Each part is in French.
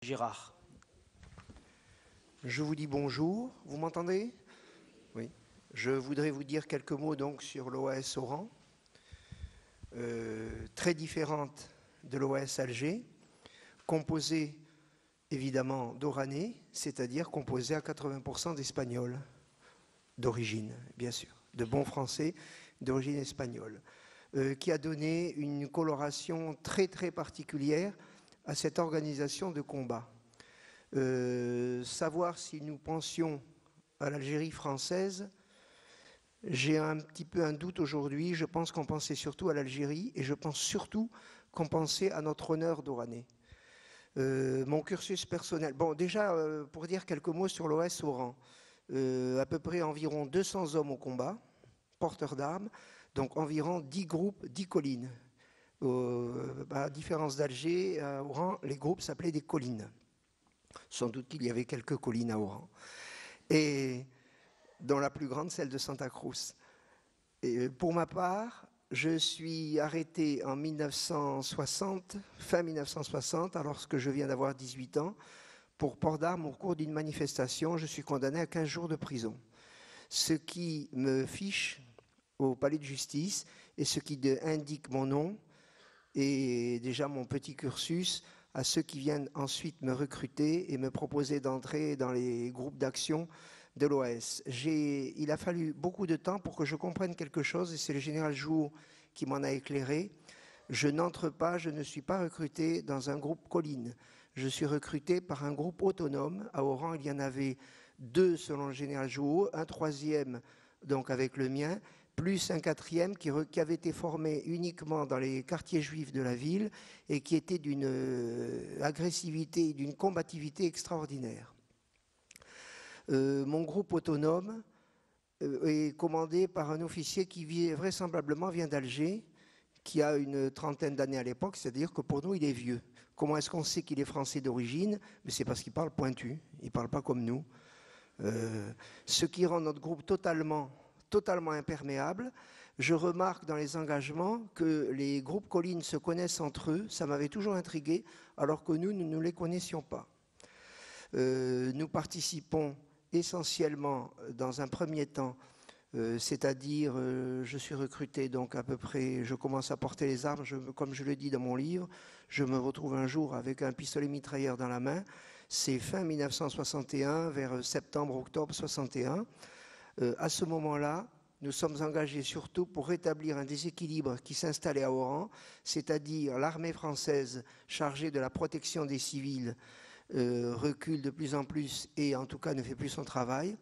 Girard. Je vous dis bonjour, vous m'entendez? Oui. Je voudrais vous dire quelques mots donc sur l'OAS Oran, très différente de l'OAS Alger, composée évidemment d'Oranais, c'est-à-dire composée à 80% d'Espagnols d'origine, bien sûr, de bons Français d'origine espagnole, qui a donné une coloration très très particulière à cette organisation de combat. Savoir si nous pensions à l'Algérie française, j'ai un petit peu un doute aujourd'hui. Je pense qu'on pensait surtout à l'Algérie et je pense surtout qu'on pensait à notre honneur d'Oranais. Mon cursus personnel. Bon, déjà, pour dire quelques mots sur l'OS Oran, à peu près environ 200 hommes au combat, porteurs d'armes, donc environ 10 groupes, 10 collines. À différence d'Alger, à Oran, les groupes s'appelaient des collines. Sans doute qu'il y avait quelques collines à Oran. Et dont la plus grande, celle de Santa Cruz. Et pour ma part, je suis arrêté en 1960, fin 1960, alors que je viens d'avoir 18 ans, pour port d'armes au cours d'une manifestation. Je suis condamné à 15 jours de prison. Ce qui me fiche au palais de justice et ce qui indique mon nom et déjà mon petit cursus à ceux qui viennent ensuite me recruter et me proposer d'entrer dans les groupes d'action de l'OAS. Il a fallu beaucoup de temps pour que je comprenne quelque chose, et c'est le général Jouot qui m'en a éclairé. Je n'entre pas, je ne suis pas recruté dans un groupe colline. Je suis recruté par un groupe autonome. À Oran, il y en avait 2 selon le général Jouot, un 3e donc avec le mien, plus un 4e qui avait été formé uniquement dans les quartiers juifs de la ville et qui était d'une agressivité et d'une combativité extraordinaire. Mon groupe autonome est commandé par un officier qui vraisemblablement vient d'Alger, qui a une trentaine d'années à l'époque, c'est-à-dire que pour nous, il est vieux. Comment est-ce qu'on sait qu'il est français d'origine? Mais c'est parce qu'il parle pointu, il ne parle pas comme nous. Ce qui rend notre groupe totalement imperméable. Je remarque dans les engagements que les groupes collines se connaissent entre eux, ça m'avait toujours intrigué, alors que nous ne les connaissions pas. Nous participons essentiellement dans un premier temps, c'est-à-dire je suis recruté donc à peu près, je commence à porter les armes, comme je le dis dans mon livre, je me retrouve un jour avec un pistolet mitrailleur dans la main, c'est fin 1961, vers septembre-octobre 61. À ce moment-là, nous sommes engagés surtout pour rétablir un déséquilibre qui s'installait à Oran, c'est-à-dire l'armée française chargée de la protection des civils recule de plus en plus et en tout cas ne fait plus son travail.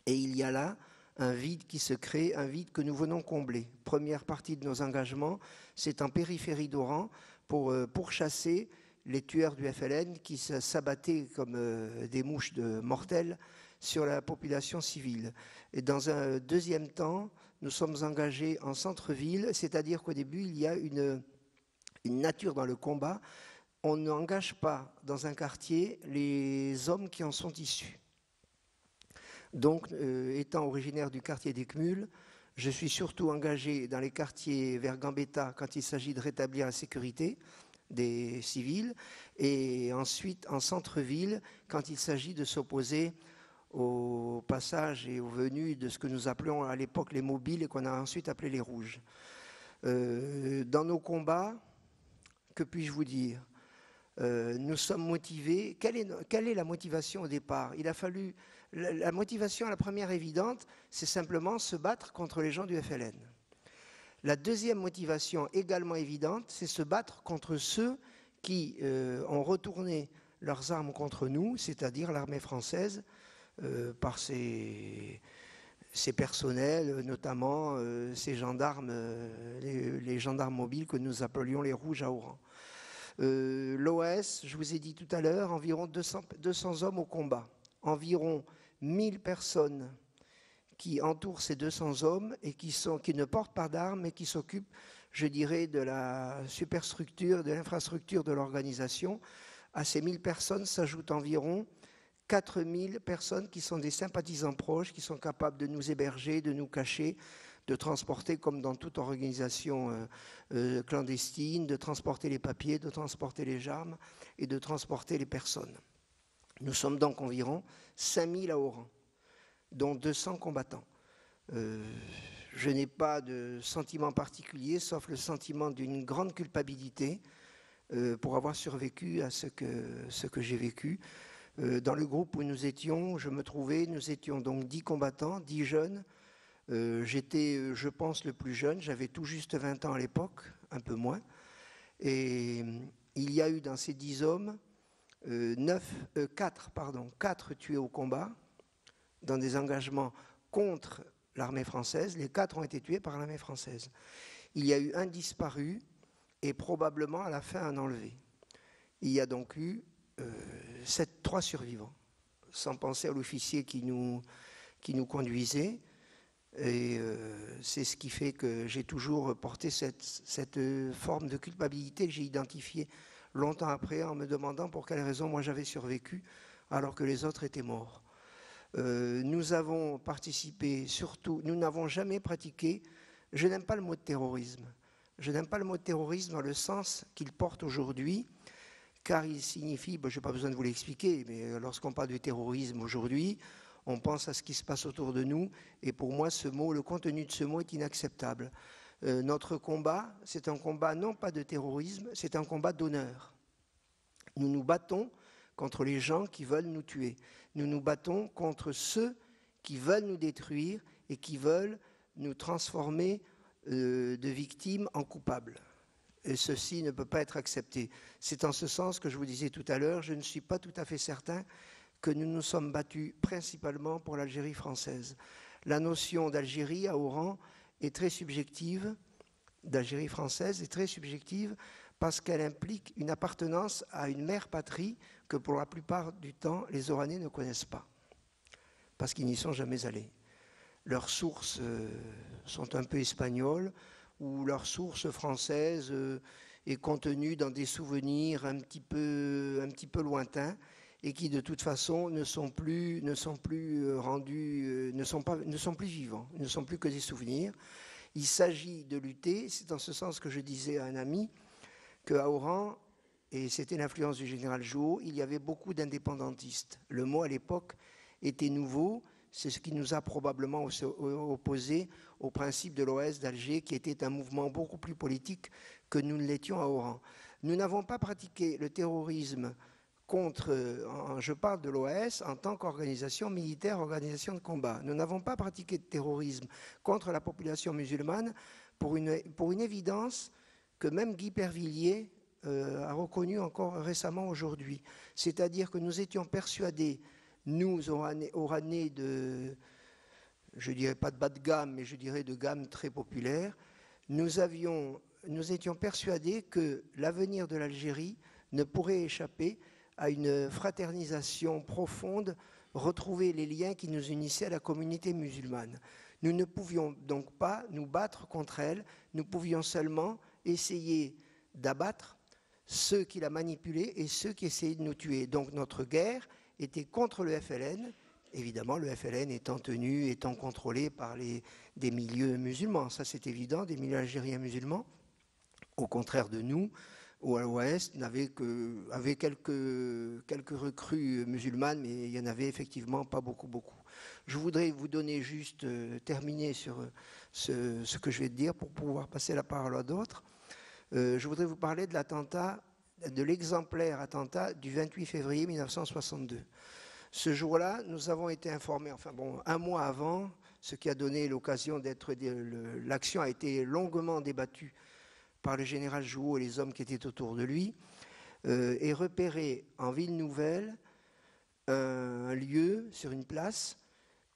Et il y a là un vide qui se crée, un vide que nous venons combler. Première partie de nos engagements, c'est en périphérie d'Oran pour pourchasser les tueurs du FLN qui s'abattaient comme des mouches mortelles sur la population civile. Et dans un deuxième temps, nous sommes engagés en centre-ville, c'est-à-dire qu'au début, il y a une nature dans le combat. On n'engage pas dans un quartier les hommes qui en sont issus. Donc, étant originaire du quartier d'Ekmul, je suis surtout engagé dans les quartiers vers Gambetta quand il s'agit de rétablir la sécurité des civils, et ensuite en centre-ville quand il s'agit de s'opposer au passage et aux venues de ce que nous appelons à l'époque les mobiles et qu'on a ensuite appelé les rouges. Dans nos combats, que puis-je vous dire? Nous sommes motivés. Quelle est la motivation au départ? Il a fallu... La motivation, la première évidente, c'est simplement se battre contre les gens du FLN. La deuxième motivation, également évidente, c'est se battre contre ceux qui ont retourné leurs armes contre nous, c'est-à-dire l'armée française, par ses personnels, notamment ces gendarmes, les gendarmes mobiles que nous appelions les rouges à Oran. L'OAS, je vous ai dit tout à l'heure, environ 200 hommes au combat, environ 1000 personnes qui entourent ces 200 hommes et qui ne portent pas d'armes mais qui s'occupent, je dirais, de la superstructure, de l'infrastructure de l'organisation. À ces 1000 personnes s'ajoutent environ 4000 personnes qui sont des sympathisants proches, qui sont capables de nous héberger, de nous cacher, de transporter, comme dans toute organisation clandestine, de transporter les papiers, de transporter les armes et de transporter les personnes. Nous sommes donc environ 5000 à Oran, dont 200 combattants. Je n'ai pas de sentiment particulier, sauf le sentiment d'une grande culpabilité pour avoir survécu à ce que j'ai vécu. Dans le groupe où nous étions, nous étions donc 10 combattants, 10 jeunes. J'étais, je pense, le plus jeune, j'avais tout juste 20 ans à l'époque, un peu moins. Et il y a eu dans ces 10 hommes 4 tués au combat, dans des engagements contre l'armée française. Les 4 ont été tués par l'armée française. Il y a eu un disparu et probablement à la fin un enlevé. Il y a donc eu 3 survivants, sans penser à l'officier qui nous conduisait. Et c'est ce qui fait que j'ai toujours porté cette forme de culpabilité que j'ai identifiée longtemps après en me demandant pour quelle raison moi j'avais survécu alors que les autres étaient morts. Nous avons participé, surtout, nous n'avons jamais pratiqué, je n'aime pas le mot de terrorisme. Je n'aime pas le mot de terrorisme dans le sens qu'il porte aujourd'hui, car il signifie, je n'ai pas besoin de vous l'expliquer, mais lorsqu'on parle de terrorisme aujourd'hui, on pense à ce qui se passe autour de nous, et pour moi, le contenu de ce mot est inacceptable. Notre combat, c'est un combat non pas de terrorisme, c'est un combat d'honneur. Nous nous battons contre les gens qui veulent nous tuer. Nous nous battons contre ceux qui veulent nous détruire et qui veulent nous transformer de victimes en coupables. Et ceci ne peut pas être accepté. C'est en ce sens que je vous disais tout à l'heure, je ne suis pas tout à fait certain que nous nous sommes battus principalement pour l'Algérie française. La notion d'Algérie à Oran est très subjective, d'Algérie française est très subjective parce qu'elle implique une appartenance à une mère patrie que pour la plupart du temps les Oranais ne connaissent pas, parce qu'ils n'y sont jamais allés. Leurs sources sont un peu espagnoles, ou leur source française est contenue dans des souvenirs un petit peu lointains, et qui de toute façon ne sont plus rendus, ne sont plus vivants, ne sont plus que des souvenirs. Il s'agit de lutter, c'est dans ce sens que je disais à un ami qu'à Oran, et c'était l'influence du général Jouhaud, il y avait beaucoup d'indépendantistes. Le mot à l'époque était nouveau, c'est ce qui nous a probablement opposés au principe de l'OS d'Alger, qui était un mouvement beaucoup plus politique que nous ne l'étions à Oran. Nous n'avons pas pratiqué le terrorisme je parle de l'OAS en tant qu'organisation militaire, organisation de combat. Nous n'avons pas pratiqué de terrorisme contre la population musulmane pour une évidence que même Guy Pervilliers a reconnue encore récemment aujourd'hui. C'est-à-dire que nous étions persuadés, nous, Oranais de, je ne dirais pas de bas de gamme, mais je dirais de gamme très populaire, nous étions persuadés que l'avenir de l'Algérie ne pourrait échapper à une fraternisation profonde, retrouver les liens qui nous unissaient à la communauté musulmane. Nous ne pouvions donc pas nous battre contre elle, nous pouvions seulement essayer d'abattre ceux qui la manipulaient et ceux qui essayaient de nous tuer. Donc notre guerre était contre le FLN, évidemment le FLN étant contrôlé par des milieux musulmans, ça c'est évident, des milieux algériens musulmans, au contraire de nous, à l'ouest, avait quelques recrues musulmanes, mais il n'y en avait effectivement pas beaucoup. Je voudrais vous donner juste, terminer sur ce que je vais dire pour pouvoir passer la parole à d'autres. Je voudrais vous parler de l'exemplaire attentat du 28 février 1962. Ce jour-là, nous avons été informés, un mois avant, ce qui a donné l'occasion l'action a été longuement débattue par le général Jouhaud et les hommes qui étaient autour de lui, est repéré en ville nouvelle un lieu sur une place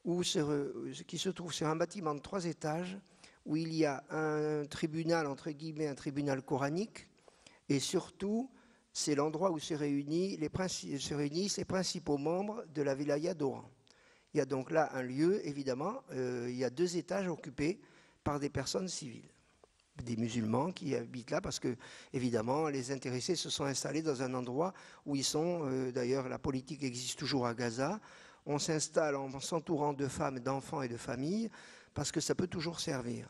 qui se trouve sur un bâtiment de 3 étages où il y a un tribunal, entre guillemets, un tribunal coranique, et surtout, c'est l'endroit où se réunissent les principaux membres de la wilaya d'Oran. Il y a donc là un lieu, évidemment, il y a 2 étages occupés par des personnes civiles, des musulmans qui habitent là, parce que, évidemment, les intéressés se sont installés dans un endroit où ils sont, d'ailleurs, la politique existe toujours à Gaza, on s'installe en s'entourant de femmes, d'enfants et de familles, parce que ça peut toujours servir.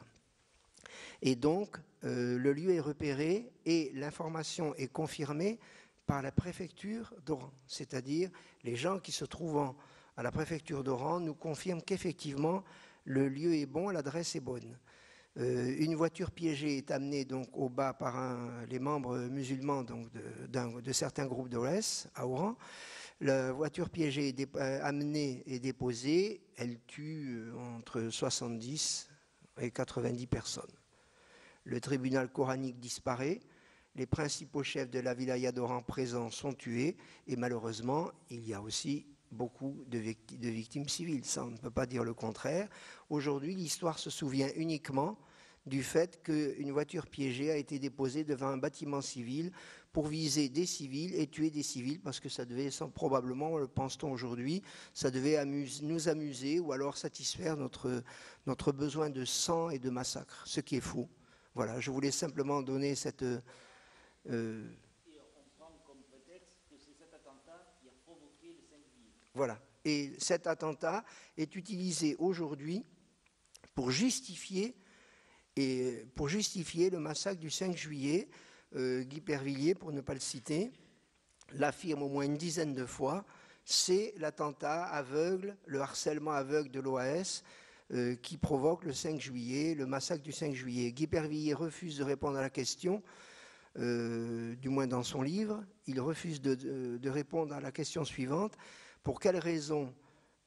Et donc, le lieu est repéré et l'information est confirmée par la préfecture d'Oran. C'est-à-dire, les gens qui se trouvent à la préfecture d'Oran nous confirment qu'effectivement, le lieu est bon, l'adresse est bonne. Une voiture piégée est amenée donc au bas par les membres musulmans donc de certains groupes d'OS à Oran. La voiture piégée est amenée et déposée, elle tue entre 70 et 90 personnes. Le tribunal coranique disparaît, les principaux chefs de la wilaya d'Oran présents sont tués, et malheureusement, il y a aussi beaucoup de victimes civiles. Ça, on ne peut pas dire le contraire. Aujourd'hui, l'histoire se souvient uniquement du fait qu'une voiture piégée a été déposée devant un bâtiment civil pour viser des civils et tuer des civils, parce que ça devait, probablement, le pense-t-on aujourd'hui, ça devait nous amuser ou alors satisfaire notre besoin de sang et de massacre, ce qui est faux. Voilà, je voulais simplement donner cette... Et on prend comme prétexte que c'est cet attentat qui a provoqué le 5 juillet. Voilà, et cet attentat est utilisé aujourd'hui pour justifier le massacre du 5 juillet. Guy Pervilliers, pour ne pas le citer, l'affirme au moins une dizaine de fois, c'est l'attentat aveugle, le harcèlement aveugle de l'OAS qui provoque le 5 juillet, le massacre du 5 juillet. Guy Pervilliers refuse de répondre à la question, du moins dans son livre, il refuse de répondre à la question suivante. Pour quelle raison,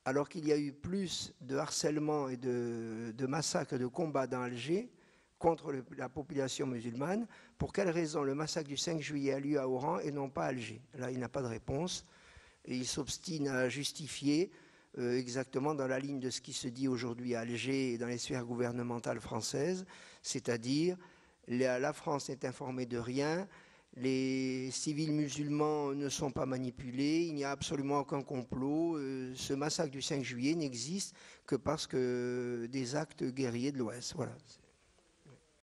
alors qu'il y a eu plus de harcèlement et de massacres et de combats dans Alger contre la population musulmane, pour quelle raison le massacre du 5 juillet a lieu à Oran et non pas à Alger? Là, il n'a pas de réponse et il s'obstine à justifier exactement dans la ligne de ce qui se dit aujourd'hui à Alger et dans les sphères gouvernementales françaises, c'est-à-dire la France n'est informée de rien, les civils musulmans ne sont pas manipulés, il n'y a absolument aucun complot. Ce massacre du 5 juillet n'existe que parce que des actes guerriers de l'Ouest. Voilà.